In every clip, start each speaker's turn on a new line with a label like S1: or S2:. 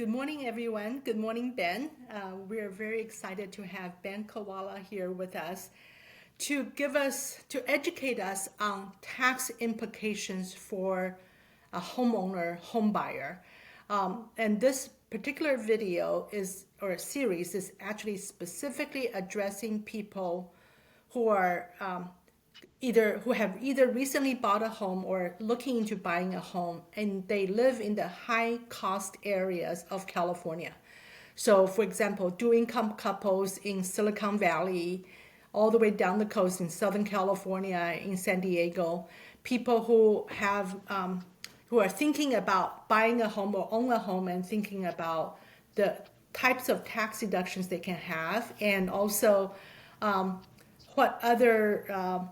S1: Good morning, everyone. Good morning, Ben. We're very excited to have Ben Koala here with us to educate us on tax implications for a homeowner, home buyer. And this particular video or series is actually specifically addressing people who are who have either recently bought a home or looking into buying a home, and they live in the high cost areas of California. So for example, dual income couples in Silicon Valley, all the way down the coast in Southern California, in San Diego, people who are thinking about buying a home or own a home and thinking about the types of tax deductions they can have, and also what other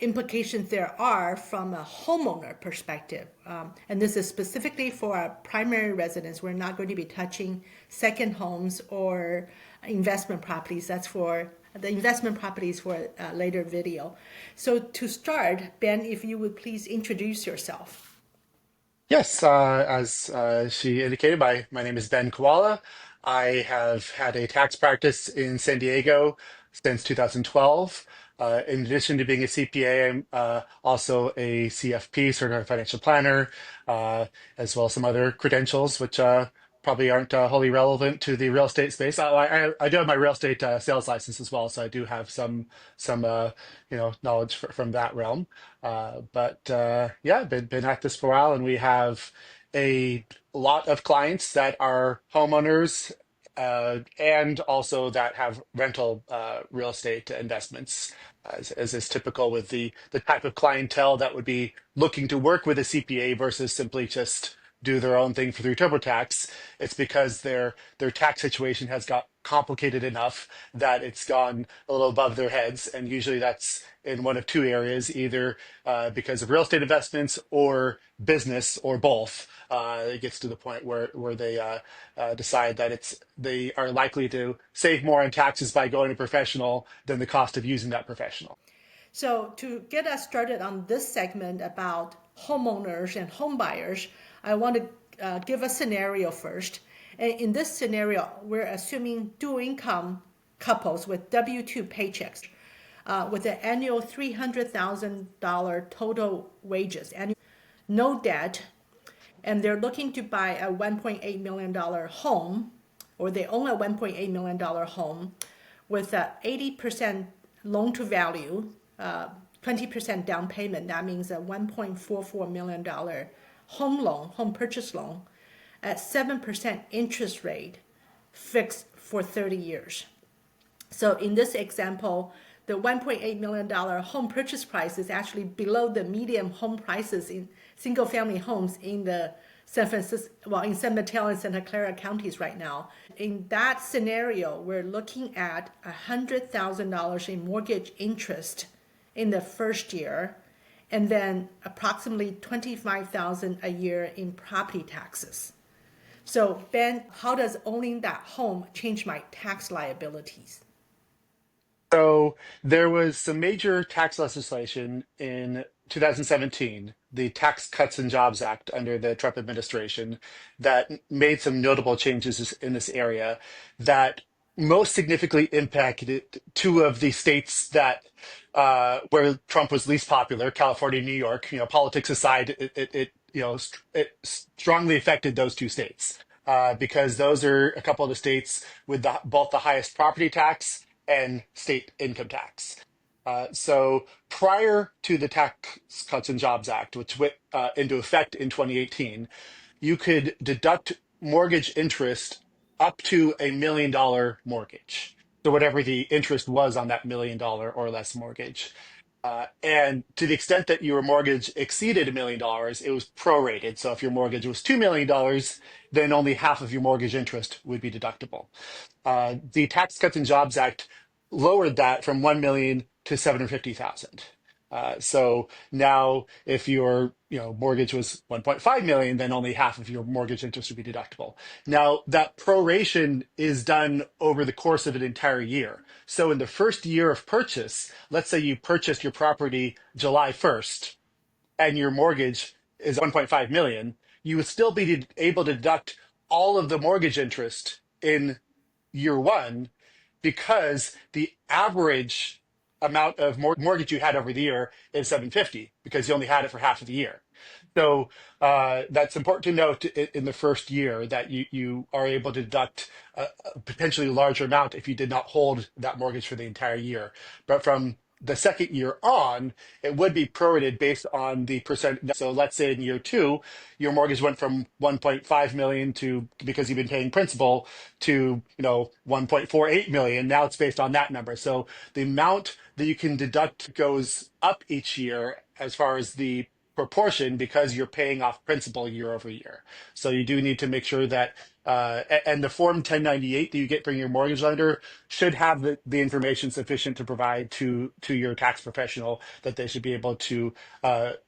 S1: implications there are from a homeowner perspective. And this is specifically for our primary residence. We're not going to be touching second homes or investment properties. That's for the investment properties for a later video. So to start, Ben, if you would please introduce yourself.
S2: Yes, as she indicated, my name is Ben Koala. I have had a tax practice in San Diego since 2012. In addition to being a CPA, I'm also a CFP, Certified Financial Planner, as well as some other credentials, which probably aren't wholly relevant to the real estate space. I do have my real estate sales license as well, so I do have some knowledge from that realm. But yeah, been at this for a while, and we have a lot of clients that are homeowners and also that have rental real estate investments, as is typical with the type of clientele that would be looking to work with a CPA versus simply just do their own thing through TurboTax. It's because their tax situation has got complicated enough that it's gone a little above their heads, and usually that's in one of two areas, either because of real estate investments or business or both. It gets to the point where they decide that they are likely to save more on taxes by going to professional than the cost of using that professional.
S1: So to get us started on this segment about homeowners and home buyers, I want to give a scenario first. And in this scenario, we're assuming dual income couples with W-2 paychecks with an annual $300,000 total wages, and no debt, and they're looking to buy a $1.8 million home, or they own a $1.8 million home with a 80% loan to value, 20% down payment. That means a $1.44 million home purchase loan at 7% interest rate fixed for 30 years. So in this example, the $1.8 million home purchase price is actually below the median home prices in single family homes in the in San Mateo and Santa Clara counties right now. In that scenario, we're looking at $100,000 in mortgage interest in the first year, and then approximately $25,000 a year in property taxes. So Ben, how does owning that home change my tax liabilities?
S2: So there was some major tax legislation in 2017, the Tax Cuts and Jobs Act under the Trump administration, that made some notable changes in this area that most significantly impacted two of the states that where Trump was least popular, California and New York. Politics aside, it strongly affected those two states because those are a couple of the states with both the highest property tax and state income tax. So prior to the Tax Cuts and Jobs Act, which went into effect in 2018, you could deduct mortgage interest up to $1 million mortgage. So whatever the interest was on that $1 million or less mortgage. And to the extent that your mortgage exceeded $1 million, it was prorated. So if your mortgage was $2 million, then only half of your mortgage interest would be deductible. The Tax Cuts and Jobs Act lowered that from 1 million to 750,000. So now if your mortgage was 1.5 million, then only half of your mortgage interest would be deductible. Now that proration is done over the course of an entire year. So in the first year of purchase, let's say you purchased your property July 1st and your mortgage is 1.5 million, you would still be able to deduct all of the mortgage interest in year one because the average amount of mortgage you had over the year is 750 because you only had it for half of the year. So that's important to note in the first year that you are able to deduct a potentially larger amount if you did not hold that mortgage for the entire year. But from the second year on, it would be prorated based on the percent. So let's say in year two, your mortgage went from 1.5 million to, because you've been paying principal, to 1.48 million. Now it's based on that number. So the amount that you can deduct goes up each year as far as the proportion because you're paying off principal year over year. So you do need to make sure that and the form 1098 that you get from your mortgage lender should have the information sufficient to provide to your tax professional that they should be able to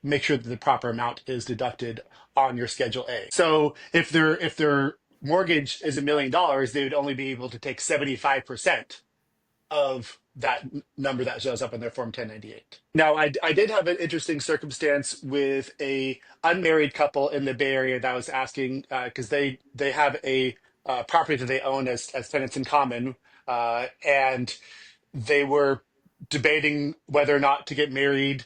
S2: make sure that the proper amount is deducted on your Schedule A. So if their mortgage is $1 million, they would only be able to take 75% of that number that shows up in their form 1098. Now, I did have an interesting circumstance with a unmarried couple in the Bay Area that I was asking because they have a property that they own as tenants in common, and they were debating whether or not to get married,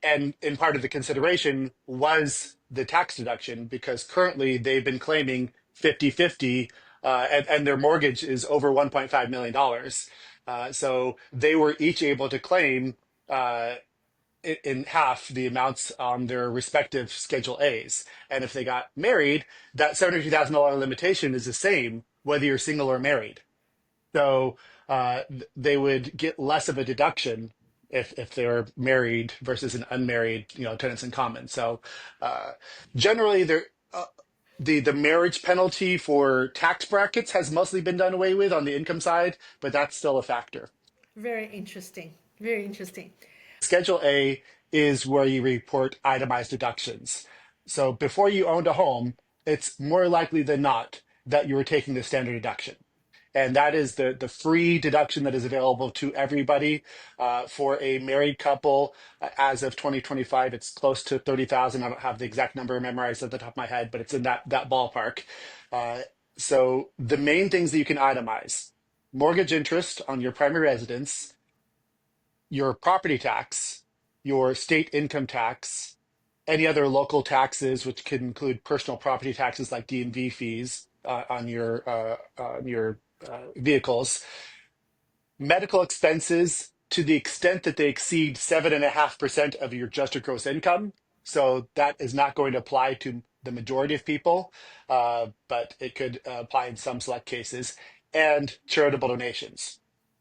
S2: and in part of the consideration was the tax deduction because currently they've been claiming 50-50, and their mortgage is over $1.5 million. So they were each able to claim in half the amounts on their respective Schedule A's. And if they got married, that $750,000 limitation is the same whether you're single or married. So they would get less of a deduction if they're married versus an unmarried, tenants in common. So generally, the marriage penalty for tax brackets has mostly been done away with on the income side, but that's still a factor.
S1: Very interesting. Very interesting.
S2: Schedule A is where you report itemized deductions. So before you owned a home, it's more likely than not that you were taking the standard deduction. And that is the free deduction that is available to everybody for a married couple. As of 2025, it's close to 30,000. I don't have the exact number memorized at the top of my head, but it's in that ballpark. So the main things that you can itemize: mortgage interest on your primary residence, your property tax, your state income tax, any other local taxes, which can include personal property taxes like DMV fees on your vehicles, medical expenses to the extent that they exceed 7.5% of your adjusted gross income. So that is not going to apply to the majority of people, but it could apply in some select cases, and charitable donations.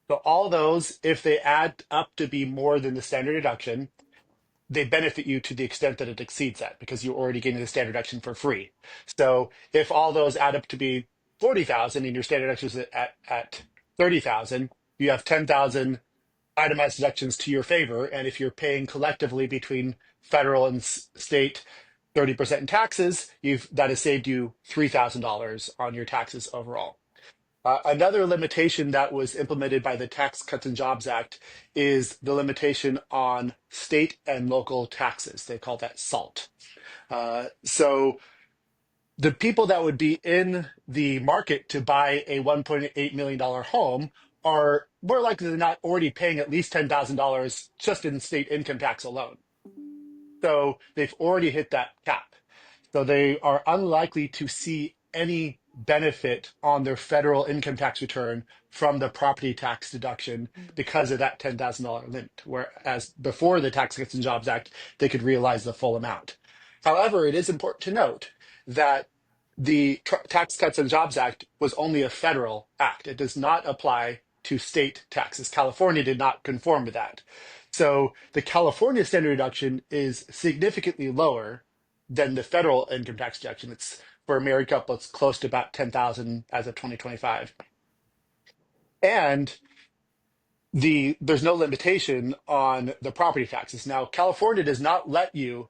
S2: So all those, if they add up to be more than the standard deduction, they benefit you to the extent that it exceeds that because you're already getting the standard deduction for free. So if all those add up to be 40,000 and your standard deduction is at 30,000, you have 10,000 itemized deductions to your favor. And if you're paying collectively between federal and state 30% in taxes, that has saved you $3,000 on your taxes overall. Another limitation that was implemented by the Tax Cuts and Jobs Act is the limitation on state and local taxes. They call that SALT. So the people that would be in the market to buy a $1.8 million home are more likely than not already paying at least $10,000 just in state income tax alone. So they've already hit that cap. So they are unlikely to see any benefit on their federal income tax return from the property tax deduction because of that $10,000 limit. Whereas before the Tax Cuts and Jobs Act, they could realize the full amount. However, it is important to note that the Tax Cuts and Jobs Act was only a federal act. It does not apply to state taxes. California did not conform to that. So the California standard deduction is significantly lower than the federal income tax deduction. It's for a married couple, it's close to about 10,000 as of 2025. And there's no limitation on the property taxes. Now, California does not let you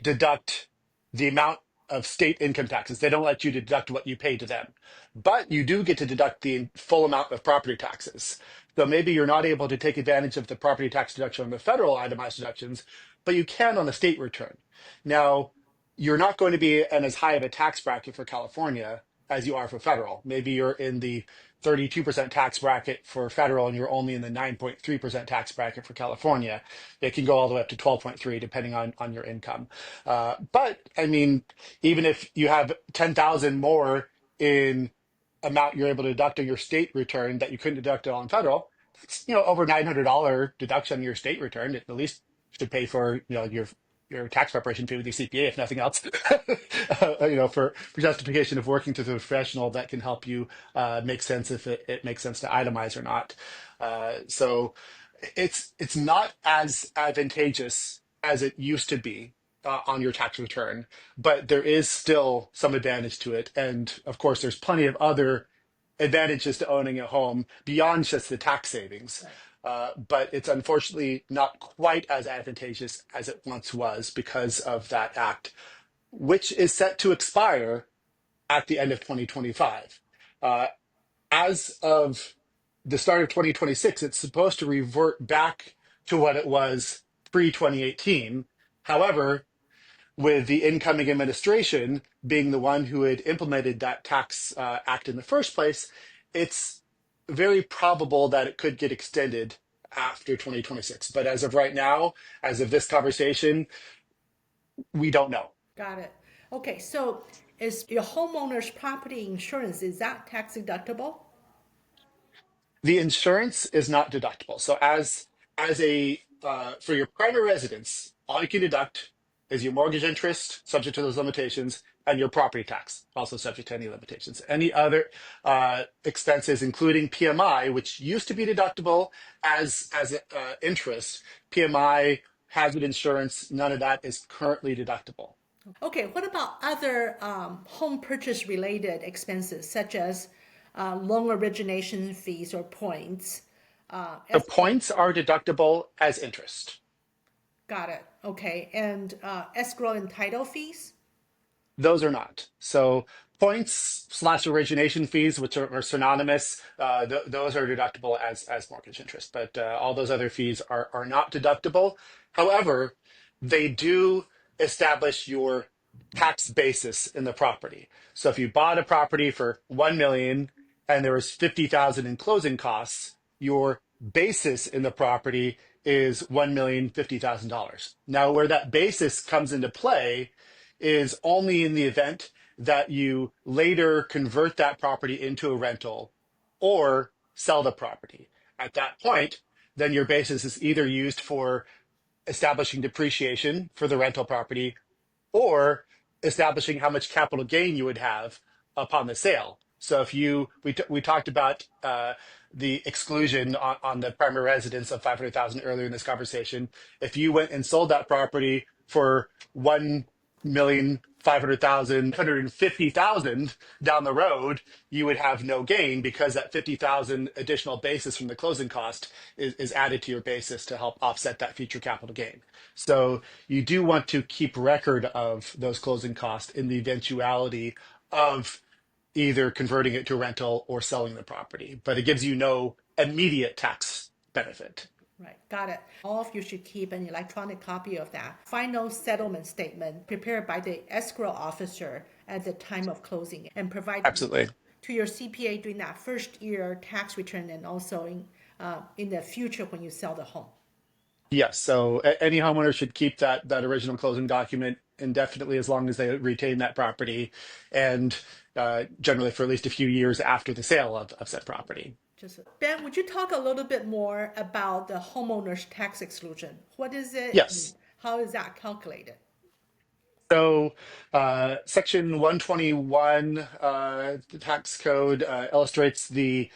S2: deduct the amount of state income taxes. They don't let you deduct what you pay to them, but you do get to deduct the full amount of property taxes. So maybe you're not able to take advantage of the property tax deduction on the federal itemized deductions, but you can on a state return. Now, you're not going to be in as high of a tax bracket for California as you are for federal. Maybe you're in the 32% tax bracket for federal and you're only in the 9.3% tax bracket for California. It can go all the way up to 12.3 depending on your income. But I mean, even if you have 10,000 more in amount you're able to deduct on your state return that you couldn't deduct on federal, it's, over $900 deduction on your state return. It at least should pay for, your tax preparation fee with your CPA, if nothing else, for justification of working through the professional that can help you make sense if it makes sense to itemize or not. So it's not as advantageous as it used to be on your tax return, but there is still some advantage to it. And of course, there's plenty of other advantages to owning a home beyond just the tax savings.
S1: Right.
S2: But it's unfortunately not quite as advantageous as it once was because of that act, which is set to expire at the end of 2025. Uh, as of the start of 2026, it's supposed to revert back to what it was pre 2018. However, with the incoming administration being the one who had implemented that tax act in the first place, it's very probable that it could get extended after 2026. But as of right now, as of this conversation, we don't know.
S1: Got it. Okay, so is your homeowner's property insurance, is that tax deductible?
S2: The insurance is not deductible. So as a for your primary residence, all you can deduct is your mortgage interest, subject to those limitations, and your property tax, also subject to any limitations. Any other expenses, including PMI, which used to be deductible as interest, PMI, hazard insurance, none of that is currently deductible.
S1: Okay, what about other home purchase related expenses such as loan origination fees or points?
S2: The points are deductible as interest.
S1: Got it. Okay, and escrow and title fees?
S2: Those are not. So points slash origination fees, which are synonymous, those are deductible as mortgage interest. But all those other fees are not deductible. However, they do establish your tax basis in the property. So if you bought a property for 1 million and there was 50,000 in closing costs, your basis in the property is $1,050,000. Now, where that basis comes into play is only in the event that you later convert that property into a rental or sell the property. At that point, then your basis is either used for establishing depreciation for the rental property or establishing how much capital gain you would have upon the sale. So if we talked about the exclusion on the primary residence of 500,000 earlier in this conversation. If you went and sold that property for 1,500,000, 150,000 down the road, you would have no gain because that 50,000 additional basis from the closing cost is added to your basis to help offset that future capital gain. So you do want to keep record of those closing costs in the eventuality of either converting it to a rental or selling the property, but it gives you no immediate tax benefit.
S1: Right, got it. All of you should keep an electronic copy of that final settlement statement prepared by the escrow officer at the time of closing and provide
S2: Absolutely.
S1: to your CPA during that first year tax return and also in the future when you sell the home.
S2: Yes. So any homeowner should keep that original closing document indefinitely as long as they retain that property and generally for at least a few years after the sale of said property.
S1: Ben, would you talk a little bit more about the homeowner's tax exclusion? What is it? And
S2: Yes.
S1: how is that calculated?
S2: So, Section 121, the tax code illustrates the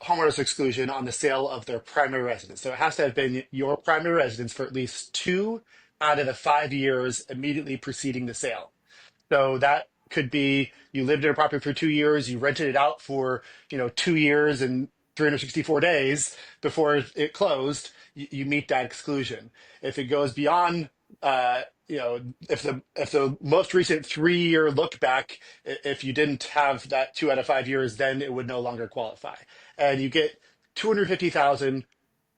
S2: homeowner's exclusion on the sale of their primary residence. So, it has to have been your primary residence for at least 2 out of the 5 years immediately preceding the sale. So that could be you lived in a property for 2 years, you rented it out for 2 years and 364 days before it closed. You meet that exclusion. If it goes beyond, if the most recent 3 year look back, if you didn't have that 2 out of 5 years, then it would no longer qualify. And you get 250,000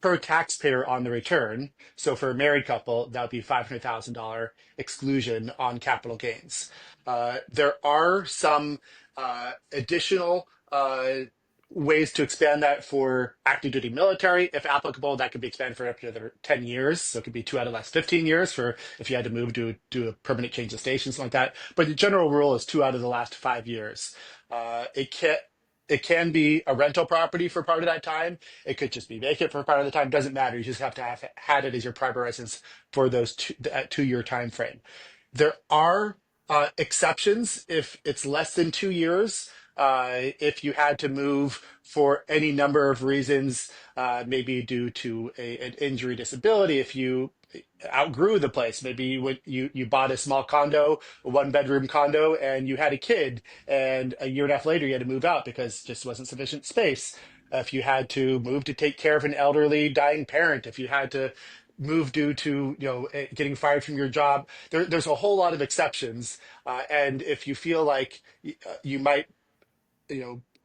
S2: per taxpayer on the return. So for a married couple, that would be $500,000 exclusion on capital gains. There are some additional ways to expand that for active duty military. If applicable, that could be expanded for up to another 10 years. So it could be 2 out of the last 15 years for if you had to move to do a permanent change of station, something like that. But the general rule is 2 out of the last 5 years. It can be a rental property for part of that time. It could just be vacant for part of the time. Doesn't matter. You just have to have had it as your primary residence for that 2 year time frame. There are exceptions if it's less than 2 years. If you had to move for any number of reasons, maybe due to an injury, disability, if you outgrew the place, maybe you bought a small condo, a 1 bedroom condo, and you had a kid, and a year and a half later you had to move out because just wasn't sufficient space. If you had to move to take care of an elderly dying parent, if you had to move due to getting fired from your job, there's a whole lot of exceptions. And if you feel like you might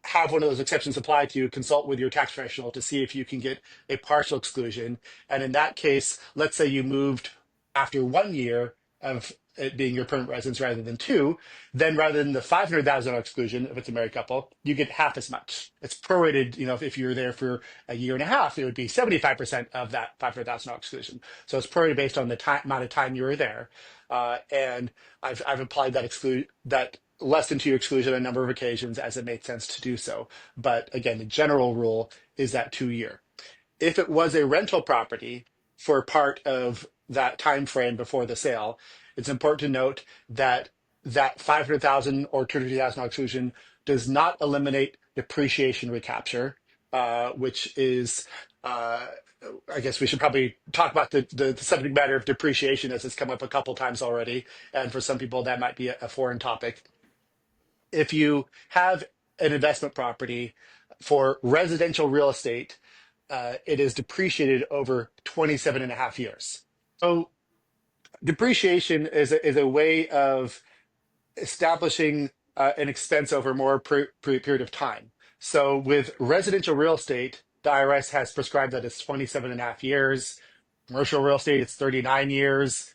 S2: have one of those exceptions apply to you, consult with your tax professional to see if you can get a partial exclusion. And in that case, let's say you moved after 1 year of it being your permanent residence rather than two, then rather than the $500,000 exclusion, if it's a married couple, you get half as much. It's prorated. If you're there for a year and a half, it would be 75% of that $500,000 exclusion. So it's prorated based on the amount of time you were there. And I've applied that less than 2 exclusion on a number of occasions as it made sense to do so. But again, the general rule is that 2 year. If it was a rental property for part of that time frame before the sale, it's important to note that that 500,000 or 250,000 exclusion does not eliminate depreciation recapture, which is I guess we should probably talk about the subject matter of depreciation, as it's come up a couple times already. And for some people, that might be a foreign topic. If you have an investment property for residential real estate, it is depreciated over 27 and a half years. So depreciation is a way of establishing an expense over a more period of time. So with residential real estate, the IRS has prescribed that it's 27 and a half years. Commercial real estate, it's 39 years.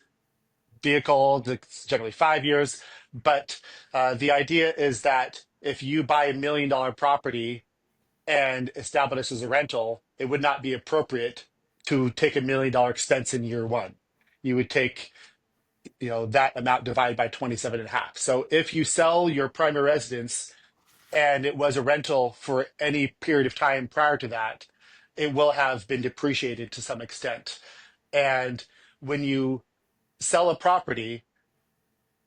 S2: Vehicle, it's generally 5 years. But the idea is that if you buy $1 million property and establish as a rental, it would not be appropriate to take $1 million expense in year one. You would take that amount divided by 27 and a half. So if you sell your primary residence and it was a rental for any period of time prior to that, it will have been depreciated to some extent. And when you sell a property,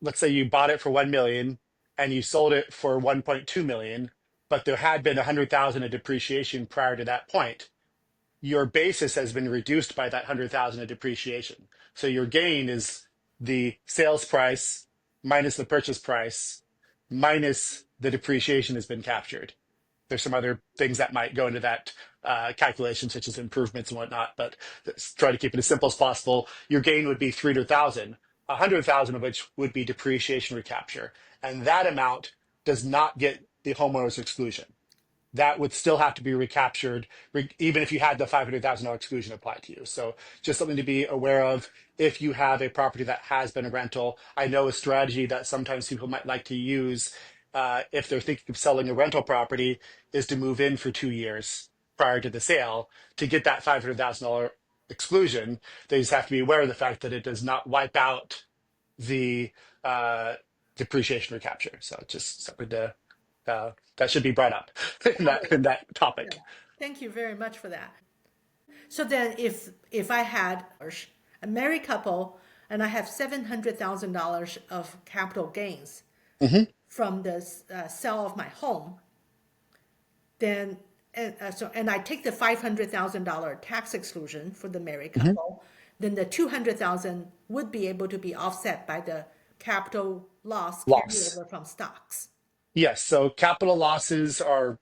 S2: let's say you bought it for 1 million and you sold it for 1.2 million, but there had been 100,000 of depreciation prior to that point, your basis has been reduced by that 100,000 of depreciation. So your gain is the sales price minus the purchase price minus the depreciation has been captured. There's some other things that might go into that calculation, such as improvements and whatnot, but let's try to keep it as simple as possible. Your gain would be 300,000, 100,000 of which would be depreciation recapture. And that amount does not get the homeowner's exclusion. That would still have to be recaptured, even if you had the $500,000 exclusion applied to you. So just something to be aware of if you have a property that has been a rental. I know a strategy that sometimes people might like to use if they're thinking of selling a rental property is to move in for 2 years prior to the sale to get that $500,000 exclusion. They just have to be aware of the fact that it does not wipe out the depreciation recapture. So just something to that should be brought up in that topic.
S1: Thank you very much for that. So then if I had a married couple and I have $700,000 of capital gains
S2: Mhm.
S1: from the sale of my home, then and I take the $500,000 tax exclusion for the married
S2: Mhm.
S1: couple, then the 200,000 would be able to be offset by the capital loss
S2: Loss.
S1: carryover from stocks.
S2: Yes, so capital losses are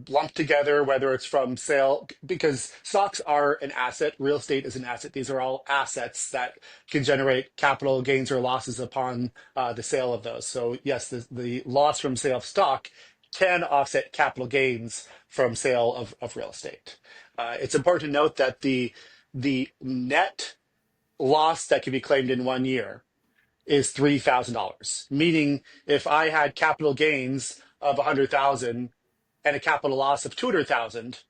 S2: lumped together, whether it's from sale, because stocks are an asset, real estate is an asset. These are all assets that can generate capital gains or losses upon the sale of those. So yes, the loss from sale of stock can offset capital gains from sale of real estate. It's important to note that the net loss that can be claimed in 1 year is $3,000. Meaning, if I had capital gains of 100,000 and a capital loss of 200,000,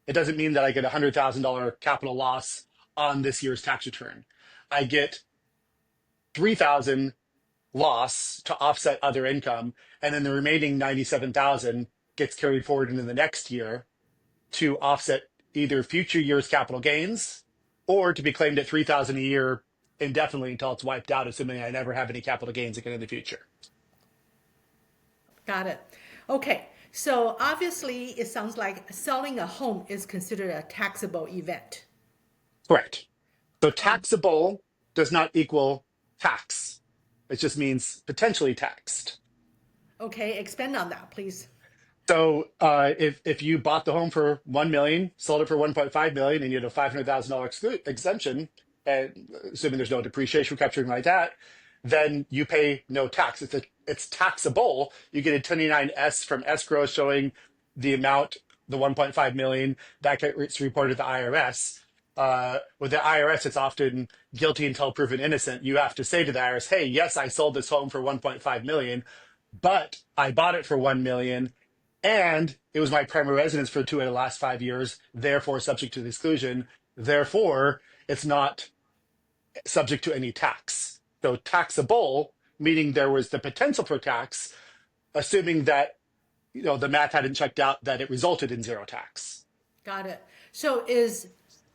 S2: it doesn't mean that I get $100,000 capital loss on this year's tax return. I get 3,000 loss to offset other income, and then the remaining 97,000 gets carried forward into the next year to offset either future years' capital gains or to be claimed at 3,000 a year indefinitely until it's wiped out, assuming I never have any capital gains again in the future.
S1: Got it. Okay. So obviously, it sounds like selling a home is considered a taxable event.
S2: Correct. So taxable does not equal tax. It just means potentially taxed.
S1: Okay, expand on that, please.
S2: So if you bought the home for 1 million, sold it for 1.5 million, and you had a $500,000 exemption, and assuming there's no depreciation capturing like that, then you pay no tax. It's taxable. You get a 29S from escrow showing the amount, the 1.5 million that gets reported to the IRS. With the IRS, it's often guilty until proven innocent. You have to say to the IRS, "Hey, yes, I sold this home for 1.5 million, but I bought it for 1 million." And it was my primary residence for 2 of the last 5 years, therefore subject to the exclusion. Therefore, it's not subject to any tax. So taxable, meaning there was the potential for tax, assuming that the math hadn't checked out that it resulted in zero tax.
S1: Got it. So is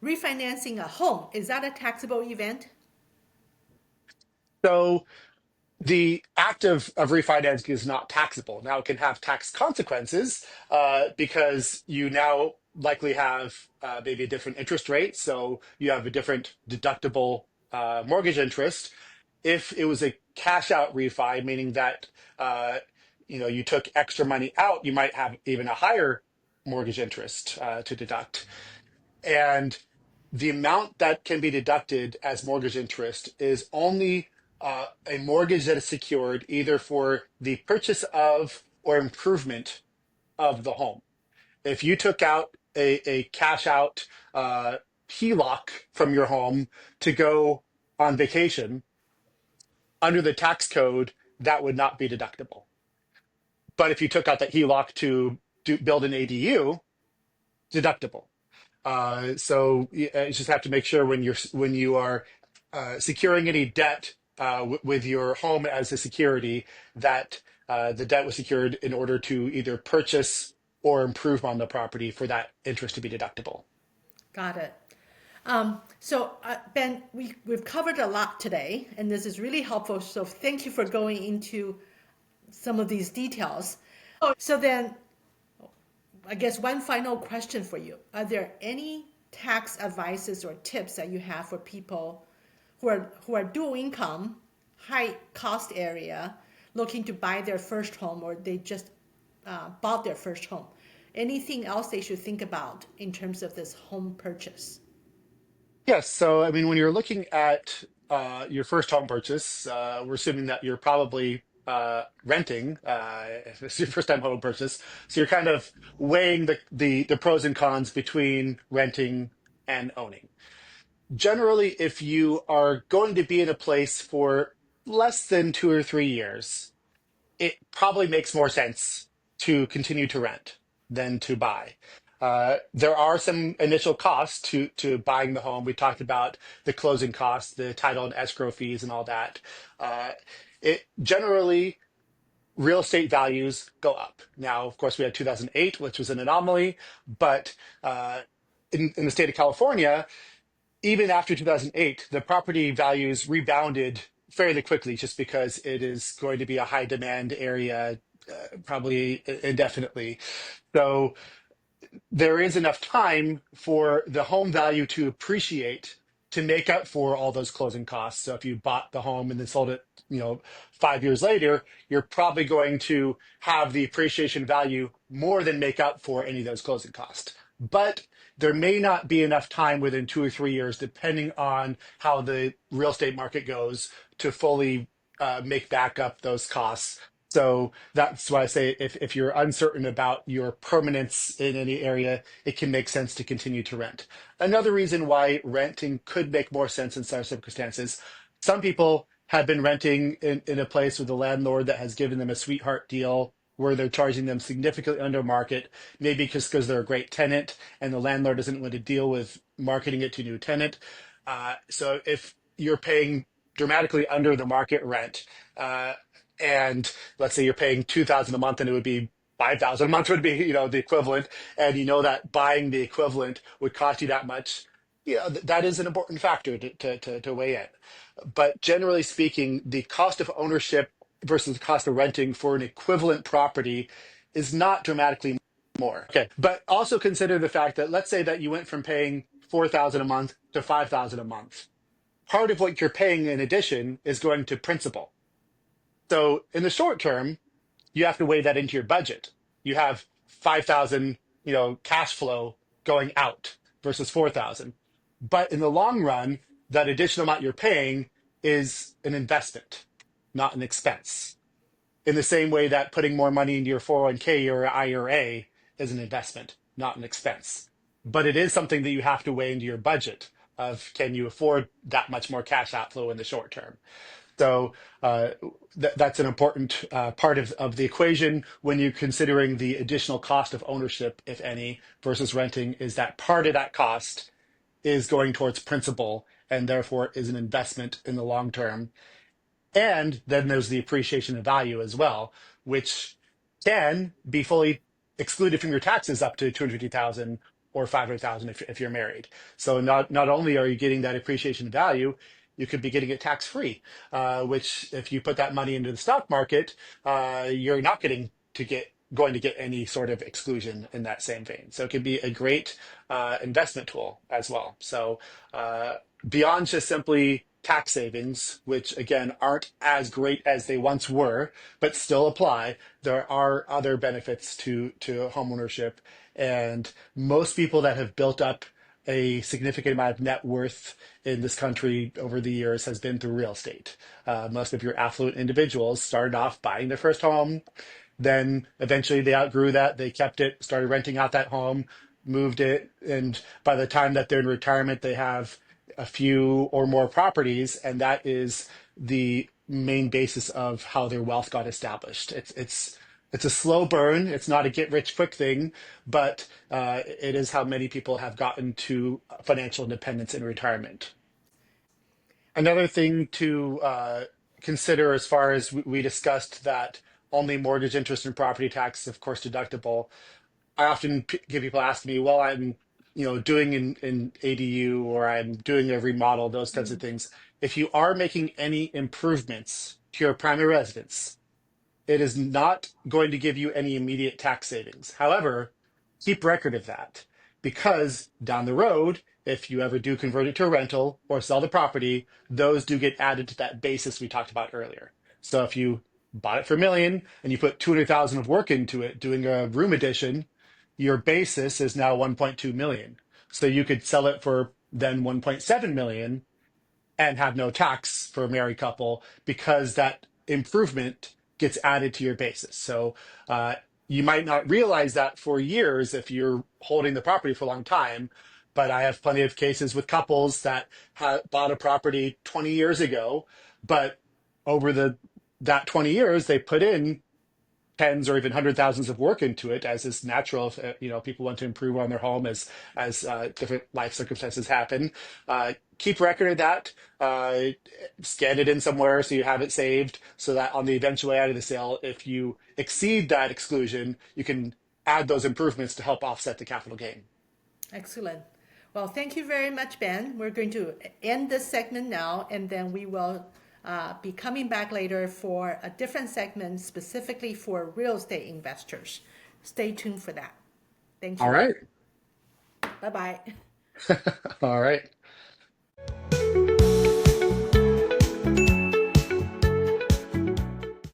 S1: refinancing a home, is that a taxable event?
S2: So the act of refinancing is not taxable. Now it can have tax consequences because you now likely have maybe a different interest rate. So you have a different deductible mortgage interest. If it was a cash out refi, meaning that you took extra money out, you might have even a higher mortgage interest to deduct. And the amount that can be deducted as mortgage interest is only a mortgage that is secured either for the purchase of or improvement of the home. If you took out a cash out HELOC from your home to go on vacation, under the tax code, that would not be deductible. But if you took out that HELOC to build an ADU, deductible. So you just have to make sure when you are securing any debt with your home as a security that the debt was secured in order to either purchase or improve on the property for that interest to be deductible.
S1: Got it. Ben, we've covered a lot today, and this is really helpful. So thank you for going into some of these details. So then, I guess one final question for you. Are there any tax advices or tips that you have for people who are dual income, high cost area, looking to buy their first home, or they just bought their first home? Anything else they should think about in terms of this home purchase?
S2: Yes. So, I mean, when you're looking at your first home purchase, we're assuming that you're probably renting if it's your first time home purchase. So you're kind of weighing the pros and cons between renting and owning. Generally, if you are going to be in a place for less than 2 or 3 years, it probably makes more sense to continue to rent than to buy. There are some initial costs to buying the home. We talked about the closing costs, the title and escrow fees, and all that. Uh, it generally real estate values go up. Now, of course, we had 2008, which was an anomaly, but in the state of California, even after 2008, the property values rebounded fairly quickly just because it is going to be a high demand area, probably indefinitely. So there is enough time for the home value to appreciate to make up for all those closing costs. So if you bought the home and then sold it, 5 years later, you're probably going to have the appreciation value more than make up for any of those closing costs. But there may not be enough time within 2 or 3 years, depending on how the real estate market goes, to fully make back up those costs. So that's why I say if you're uncertain about your permanence in any area, it can make sense to continue to rent. Another reason why renting could make more sense in some circumstances, some people have been renting in a place with a landlord that has given them a sweetheart deal where they're charging them significantly under market, maybe just because they're a great tenant and the landlord doesn't want to deal with marketing it to a new tenant. So if you're paying dramatically under the market rent, and let's say you're paying 2,000 a month and it would be 5,000 a month would be, the equivalent, and you know that buying the equivalent would cost you that much. That is an important factor to weigh in. But generally speaking, the cost of ownership versus the cost of renting for an equivalent property is not dramatically more. Okay, but also consider the fact that let's say that you went from paying 4,000 a month to 5,000 a month. Part of what you're paying in addition is going to principal. So in the short term, you have to weigh that into your budget. You have 5,000, cash flow going out versus 4,000. But in the long run, that additional amount you're paying is an investment, not an expense. In the same way that putting more money into your 401k or IRA is an investment, not an expense. But it is something that you have to weigh into your budget of can you afford that much more cash outflow in the short term. So that's an important part of the equation when you're considering the additional cost of ownership, if any, versus renting, is that part of that cost is going towards principal and therefore is an investment in the long term. And then there's the appreciation of value as well, which can be fully excluded from your taxes up to 250,000 or 500,000 if you're married. So not only are you getting that appreciation of value, you could be getting it tax free, which if you put that money into the stock market, you're not going to get any sort of exclusion in that same vein. So it could be a great investment tool as well. So beyond just simply tax savings, which again aren't as great as they once were, but still apply, there are other benefits to homeownership. And most people that have built up a significant amount of net worth in this country over the years has been through real estate. Most of your affluent individuals started off buying their first home, then eventually they outgrew that. They kept it, started renting out that home, moved it. And by the time that they're in retirement, they have a few or more properties. And that is the main basis of how their wealth got established. It's a slow burn. It's not a get rich quick thing, but it is how many people have gotten to financial independence in retirement. Another thing to consider, as far as we discussed that only mortgage interest and property tax, of course, deductible. I often get people ask me, well, I'm, doing in ADU or I'm doing a remodel, those types of things. If you are making any improvements to your primary residence, it is not going to give you any immediate tax savings. However, keep record of that because down the road, if you ever do convert it to a rental or sell the property, those do get added to that basis we talked about earlier. So if you bought it for a million and you put 200,000 of work into it doing a room addition, your basis is now 1.2 million. So you could sell it for then 1.7 million and have no tax for a married couple because that improvement gets added to your basis. So you might not realize that for years if you're holding the property for a long time. But I have plenty of cases with couples that bought a property 20 years ago, but over that 20 years they put in tens or even hundred thousands of work into it, as is natural if people want to improve on their home as different life circumstances happen. Keep record of that. Scan it in somewhere so you have it saved, so that on the eventuality of the sale, if you exceed that exclusion, you can add those improvements to help offset the capital gain.
S1: Excellent. Well, thank you very much, Ben. We're going to end this segment now, and then we will be coming back later for a different segment specifically for real estate investors. Stay tuned for that. Thank
S2: All
S1: you.
S2: right.
S1: Bye bye.
S2: All right.